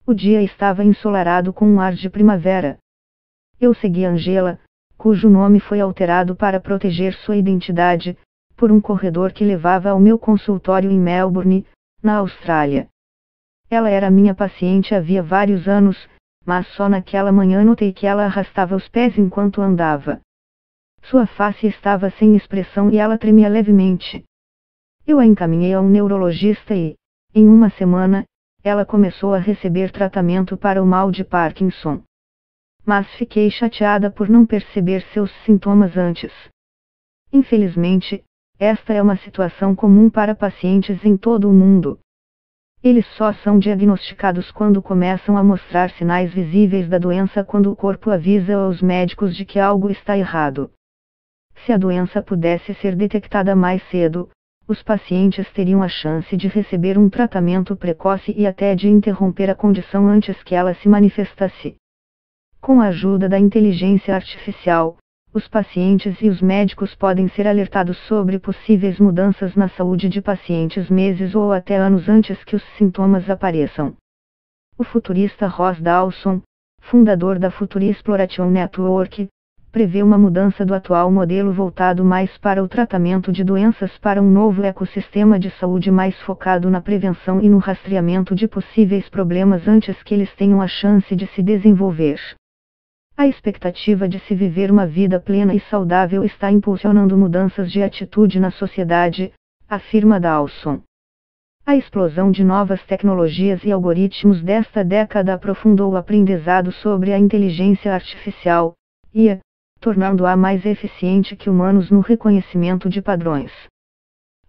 O dia estava ensolarado com um ar de primavera. Eu segui Angela, cujo nome foi alterado para proteger sua identidade, por um corredor que levava ao meu consultório em Melbourne, na Austrália. Ela era minha paciente havia vários anos, mas só naquela manhã notei que ela arrastava os pés enquanto andava. Sua face estava sem expressão e ela tremia levemente. Eu a encaminhei a um neurologista e, em uma semana, ela começou a receber tratamento para o mal de Parkinson. Mas fiquei chateada por não perceber seus sintomas antes. Infelizmente, esta é uma situação comum para pacientes em todo o mundo. Eles só são diagnosticados quando começam a mostrar sinais visíveis da doença, quando o corpo avisa aos médicos de que algo está errado. Se a doença pudesse ser detectada mais cedo, os pacientes teriam a chance de receber um tratamento precoce e até de interromper a condição antes que ela se manifestasse. Com a ajuda da inteligência artificial, os pacientes e os médicos podem ser alertados sobre possíveis mudanças na saúde de pacientes meses ou até anos antes que os sintomas apareçam. O futurista Ross Dawson, fundador da Future Exploration Network, prevê uma mudança do atual modelo voltado mais para o tratamento de doenças para um novo ecossistema de saúde mais focado na prevenção e no rastreamento de possíveis problemas antes que eles tenham a chance de se desenvolver. A expectativa de se viver uma vida plena e saudável está impulsionando mudanças de atitude na sociedade, afirma Dawson. A explosão de novas tecnologias e algoritmos desta década aprofundou o aprendizado sobre a inteligência artificial, IA, tornando-a mais eficiente que humanos no reconhecimento de padrões.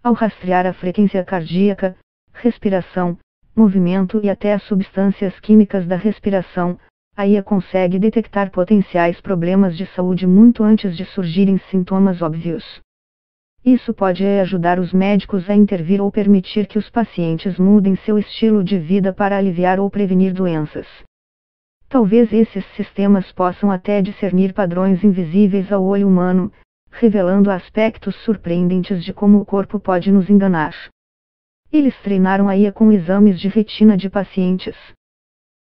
Ao rastrear a frequência cardíaca, respiração, movimento e até as substâncias químicas da respiração, a IA consegue detectar potenciais problemas de saúde muito antes de surgirem sintomas óbvios. Isso pode ajudar os médicos a intervir ou permitir que os pacientes mudem seu estilo de vida para aliviar ou prevenir doenças. Talvez esses sistemas possam até discernir padrões invisíveis ao olho humano, revelando aspectos surpreendentes de como o corpo pode nos enganar. Eles treinaram a IA com exames de retina de pacientes.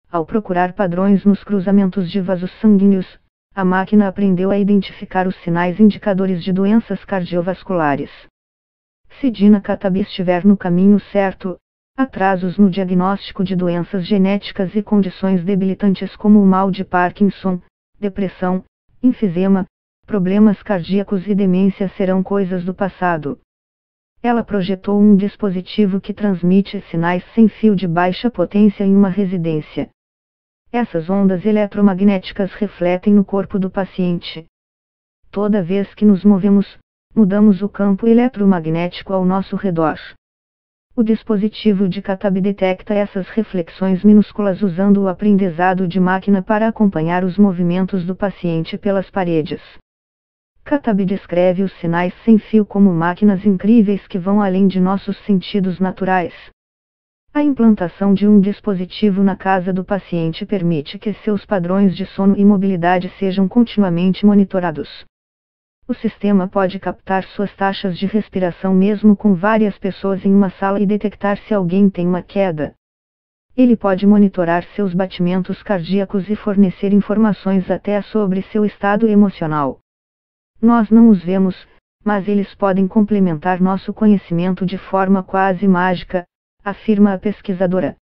Ao procurar padrões nos cruzamentos de vasos sanguíneos, a máquina aprendeu a identificar os sinais indicadores de doenças cardiovasculares. Se Gina Katabi estiver no caminho certo, atrasos no diagnóstico de doenças genéticas e condições debilitantes como o mal de Parkinson, depressão, enfisema, problemas cardíacos e demência serão coisas do passado. Ela projetou um dispositivo que transmite sinais sem fio de baixa potência em uma residência. Essas ondas eletromagnéticas refletem no corpo do paciente. Toda vez que nos movemos, mudamos o campo eletromagnético ao nosso redor. O dispositivo de Katabi detecta essas reflexões minúsculas usando o aprendizado de máquina para acompanhar os movimentos do paciente pelas paredes. Katabi descreve os sinais sem fio como máquinas incríveis que vão além de nossos sentidos naturais. A implantação de um dispositivo na casa do paciente permite que seus padrões de sono e mobilidade sejam continuamente monitorados. O sistema pode captar suas taxas de respiração mesmo com várias pessoas em uma sala e detectar se alguém tem uma queda. Ele pode monitorar seus batimentos cardíacos e fornecer informações até sobre seu estado emocional. Nós não os vemos, mas eles podem complementar nosso conhecimento de forma quase mágica, afirma a pesquisadora.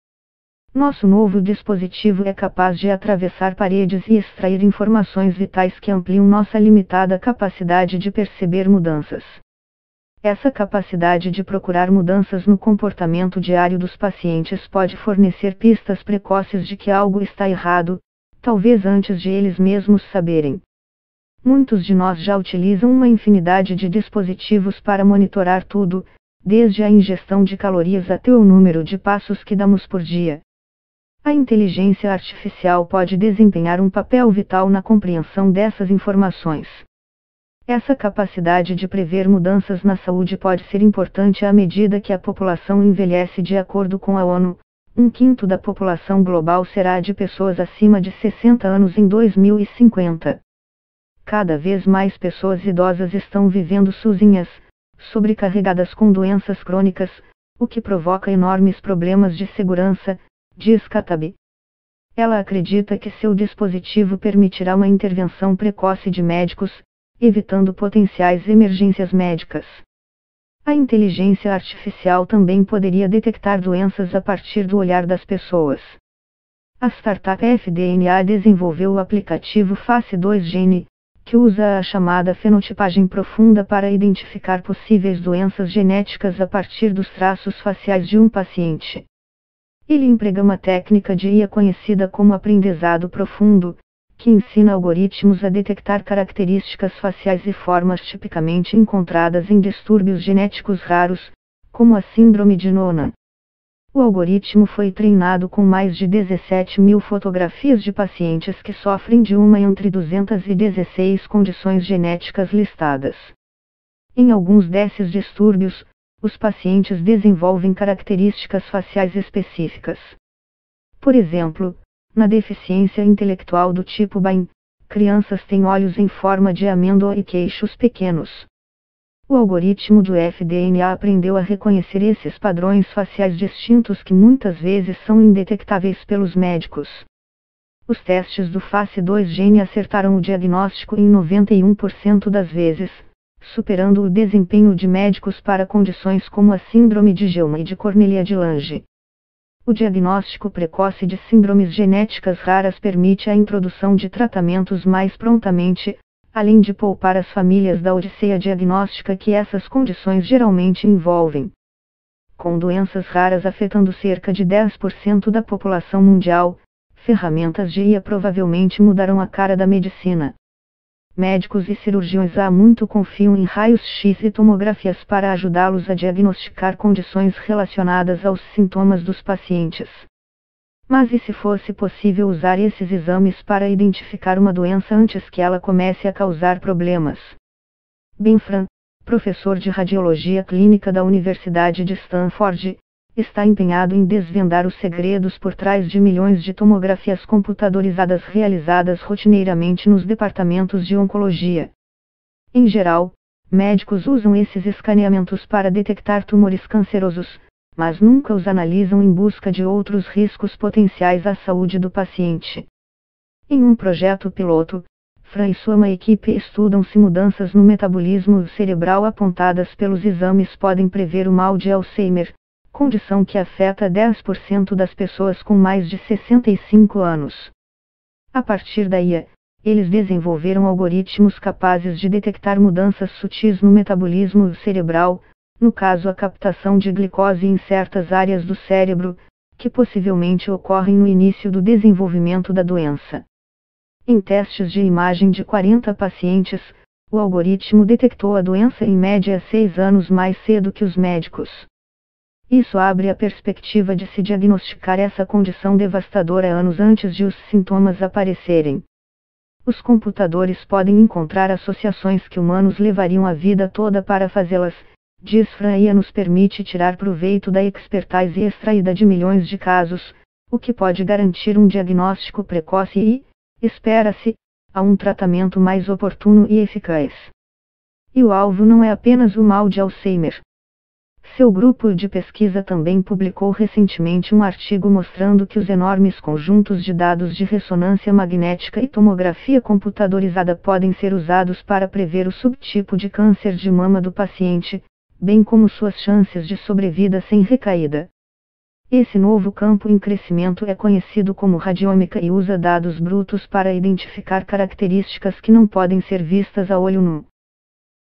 Nosso novo dispositivo é capaz de atravessar paredes e extrair informações vitais que ampliam nossa limitada capacidade de perceber mudanças. Essa capacidade de procurar mudanças no comportamento diário dos pacientes pode fornecer pistas precoces de que algo está errado, talvez antes de eles mesmos saberem. Muitos de nós já utilizam uma infinidade de dispositivos para monitorar tudo, desde a ingestão de calorias até o número de passos que damos por dia. A inteligência artificial pode desempenhar um papel vital na compreensão dessas informações. Essa capacidade de prever mudanças na saúde pode ser importante à medida que a população envelhece. De acordo com a ONU, 1/5 da população global será de pessoas acima de 60 anos em 2050. Cada vez mais pessoas idosas estão vivendo sozinhas, sobrecarregadas com doenças crônicas, o que provoca enormes problemas de segurança, diz Katabi. Ela acredita que seu dispositivo permitirá uma intervenção precoce de médicos, evitando potenciais emergências médicas. A inteligência artificial também poderia detectar doenças a partir do olhar das pessoas. A startup FDNA desenvolveu o aplicativo Face 2 Gene, que usa a chamada fenotipagem profunda para identificar possíveis doenças genéticas a partir dos traços faciais de um paciente. Ele emprega uma técnica de IA conhecida como aprendizado profundo, que ensina algoritmos a detectar características faciais e formas tipicamente encontradas em distúrbios genéticos raros, como a síndrome de Noonan. O algoritmo foi treinado com mais de 17.000 fotografias de pacientes que sofrem de uma entre 216 condições genéticas listadas. Em alguns desses distúrbios, os pacientes desenvolvem características faciais específicas. Por exemplo, na deficiência intelectual do tipo Bain, crianças têm olhos em forma de amêndoa e queixos pequenos. O algoritmo do FDNA aprendeu a reconhecer esses padrões faciais distintos que muitas vezes são indetectáveis pelos médicos. Os testes do Face 2 Gene acertaram o diagnóstico em 91% das vezes, superando o desempenho de médicos para condições como a síndrome de Gelman e de Cornelia de Lange. O diagnóstico precoce de síndromes genéticas raras permite a introdução de tratamentos mais prontamente, além de poupar as famílias da odisseia diagnóstica que essas condições geralmente envolvem. Com doenças raras afetando cerca de 10% da população mundial, ferramentas de IA provavelmente mudarão a cara da medicina. Médicos e cirurgiões há muito confiam em raios-x e tomografias para ajudá-los a diagnosticar condições relacionadas aos sintomas dos pacientes. Mas e se fosse possível usar esses exames para identificar uma doença antes que ela comece a causar problemas? Ben Fran, professor de radiologia clínica da Universidade de Stanford, está empenhado em desvendar os segredos por trás de milhões de tomografias computadorizadas realizadas rotineiramente nos departamentos de oncologia. Em geral, médicos usam esses escaneamentos para detectar tumores cancerosos, mas nunca os analisam em busca de outros riscos potenciais à saúde do paciente. Em um projeto piloto, Fran e sua equipe estudam se mudanças no metabolismo cerebral apontadas pelos exames podem prever o mal de Alzheimer, condição que afeta 10% das pessoas com mais de 65 anos. A partir daí, eles desenvolveram algoritmos capazes de detectar mudanças sutis no metabolismo cerebral, no caso a captação de glicose em certas áreas do cérebro, que possivelmente ocorrem no início do desenvolvimento da doença. Em testes de imagem de 40 pacientes, o algoritmo detectou a doença em média 6 anos mais cedo que os médicos. Isso abre a perspectiva de se diagnosticar essa condição devastadora anos antes de os sintomas aparecerem. Os computadores podem encontrar associações que humanos levariam a vida toda para fazê-las, diz Fran. IA nos permite tirar proveito da expertise extraída de milhões de casos, o que pode garantir um diagnóstico precoce e, espera-se, a um tratamento mais oportuno e eficaz. E o alvo não é apenas o mal de Alzheimer. Seu grupo de pesquisa também publicou recentemente um artigo mostrando que os enormes conjuntos de dados de ressonância magnética e tomografia computadorizada podem ser usados para prever o subtipo de câncer de mama do paciente, bem como suas chances de sobrevida sem recaída. Esse novo campo em crescimento é conhecido como radiômica e usa dados brutos para identificar características que não podem ser vistas a olho nu.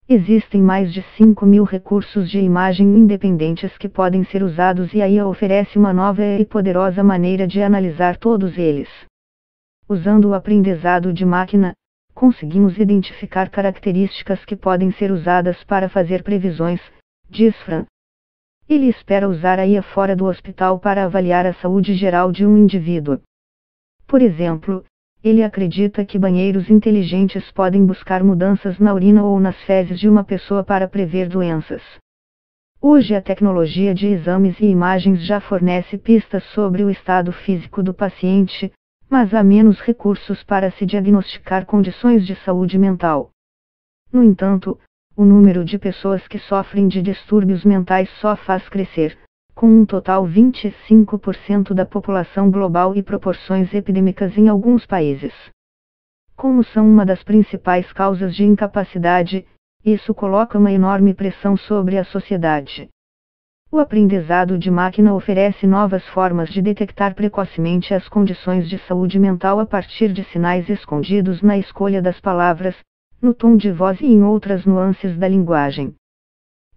Existem mais de 5.000 recursos de imagem independentes que podem ser usados e a IA oferece uma nova e poderosa maneira de analisar todos eles. Usando o aprendizado de máquina, conseguimos identificar características que podem ser usadas para fazer previsões, diz Fran. Ele espera usar a IA fora do hospital para avaliar a saúde geral de um indivíduo. Por exemplo, ele acredita que banheiros inteligentes podem buscar mudanças na urina ou nas fezes de uma pessoa para prever doenças. Hoje a tecnologia de exames e imagens já fornece pistas sobre o estado físico do paciente, mas há menos recursos para se diagnosticar condições de saúde mental. No entanto, o número de pessoas que sofrem de distúrbios mentais só faz crescer, com um total 25% da população global e proporções epidêmicas em alguns países. Como são uma das principais causas de incapacidade, isso coloca uma enorme pressão sobre a sociedade. O aprendizado de máquina oferece novas formas de detectar precocemente as condições de saúde mental a partir de sinais escondidos na escolha das palavras, no tom de voz e em outras nuances da linguagem.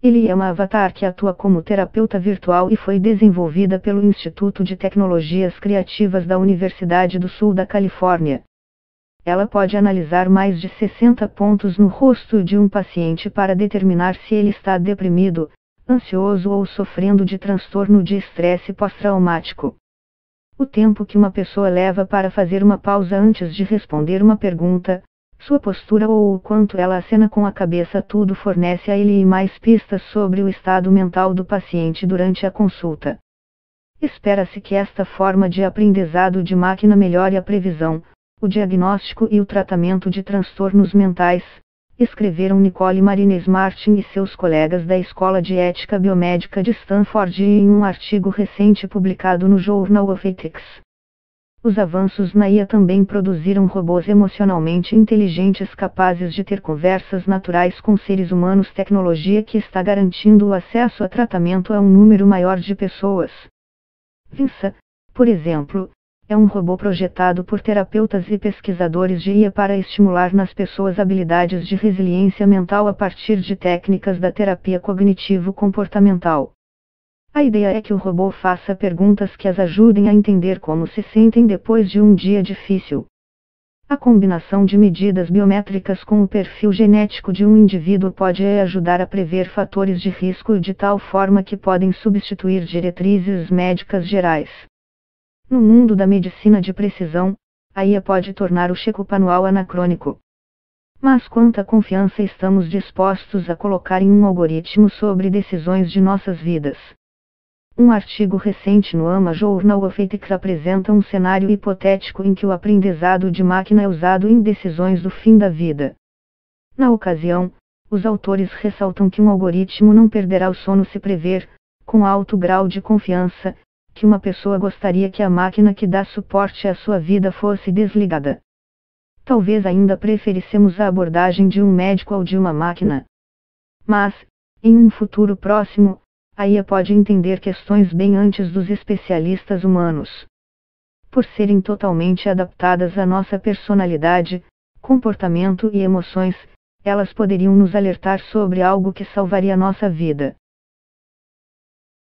Ele é uma avatar que atua como terapeuta virtual e foi desenvolvida pelo Instituto de Tecnologias Criativas da Universidade do Sul da Califórnia. Ela pode analisar mais de 60 pontos no rosto de um paciente para determinar se ele está deprimido, ansioso ou sofrendo de transtorno de estresse pós-traumático. O tempo que uma pessoa leva para fazer uma pausa antes de responder uma pergunta, sua postura ou o quanto ela acena com a cabeça, tudo fornece a ele mais pistas sobre o estado mental do paciente durante a consulta. Espera-se que esta forma de aprendizado de máquina melhore a previsão, o diagnóstico e o tratamento de transtornos mentais, escreveram Nicole Marines Martin e seus colegas da Escola de Ética Biomédica de Stanford em um artigo recente publicado no Journal of Ethics. Os avanços na IA também produziram robôs emocionalmente inteligentes capazes de ter conversas naturais com seres humanos, tecnologia que está garantindo o acesso a tratamento a um número maior de pessoas. Vinsa, por exemplo, é um robô projetado por terapeutas e pesquisadores de IA para estimular nas pessoas habilidades de resiliência mental a partir de técnicas da terapia cognitivo-comportamental. A ideia é que o robô faça perguntas que as ajudem a entender como se sentem depois de um dia difícil. A combinação de medidas biométricas com o perfil genético de um indivíduo pode ajudar a prever fatores de risco de tal forma que podem substituir diretrizes médicas gerais. No mundo da medicina de precisão, a IA pode tornar o check-up anual anacrônico. Mas quanta confiança estamos dispostos a colocar em um algoritmo sobre decisões de nossas vidas? Um artigo recente no AMA Journal of Ethics apresenta um cenário hipotético em que o aprendizado de máquina é usado em decisões do fim da vida. Na ocasião, os autores ressaltam que um algoritmo não perderá o sono se prever, com alto grau de confiança, que uma pessoa gostaria que a máquina que dá suporte à sua vida fosse desligada. Talvez ainda preferíssemos a abordagem de um médico ou de uma máquina. Mas, em um futuro próximo, a IA pode entender questões bem antes dos especialistas humanos. Por serem totalmente adaptadas à nossa personalidade, comportamento e emoções, elas poderiam nos alertar sobre algo que salvaria nossa vida.